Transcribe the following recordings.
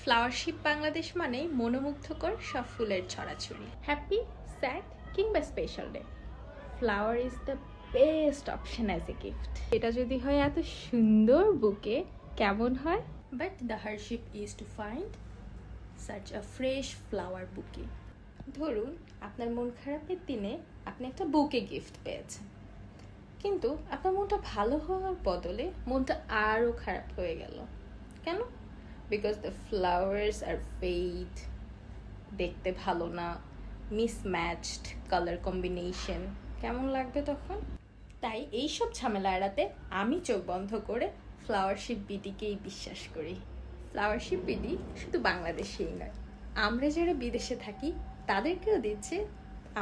ফ্লাওয়ারশিপ বাংলাদেশ মানেই মনোমুগ্ধকর সব ফুলের ছড়াছড়ি। হ্যাপি, স্যাড কিংবা special day, flower is the best option as a gift. এটা যদি হয় এত সুন্দর বুকে, কেমন হয়? But the hardship is to find such a fresh flower বুকে। ধরুন আপনার মন খারাপের দিনে আপনি একটা বুকে গিফট পেয়েছেন, কিন্তু আপনার মনটা ভালো হওয়ার বদলে মনটা আরও খারাপ হয়ে গেল। কেন? Because the flowers are fade, দেখতে ভালো না, মিসম্যাচড কালার কম্বিনেশন, কেমন লাগবে তখন? তাই এইসব ঝামেলা এড়াতে আমি চোখ বন্ধ করে ফ্লাওয়ারশিপ বিডিকেই বিশ্বাস করি। ফ্লাওয়ারশিপ বিডি শুধু বাংলাদেশেই নয়, আমরা যারা বিদেশে থাকি তাদেরকেও দিচ্ছে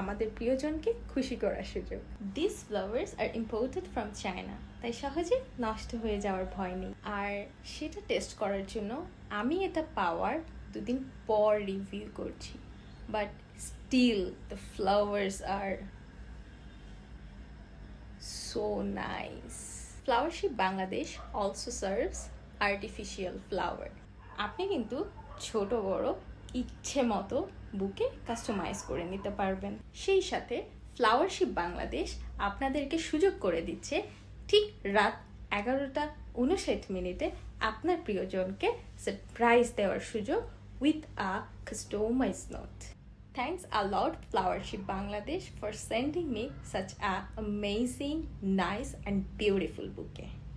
আমাদের প্রিয়জনকে খুশি করার সুযোগ। This flowers are imported from China, তাই সহজে নষ্ট হয়ে যাওয়ার ভয় নেই। আর সেটা টেস্ট করার জন্য আমি এটা পাওয়ার 2 দিন পর রিভিউ করছি। But still the flowers are so nice. Flowership Bangladesh also serves artificial flower. আপনি কিন্তু ছোট বড় ইচ্ছে মতো বুকে কাস্টমাইজ করে নিতে পারবেন। সেই সাথে ফ্লাওয়ারশিপ বাংলাদেশ আপনাদেরকে সুযোগ করে দিচ্ছে ঠিক রাত 11:59 আপনার প্রিয়জনকে সারপ্রাইজ দেওয়ার সুযোগ with a customise note. Thanks a lot Flowership Bangladesh for sending me such an amazing, nice and beautiful bouquet.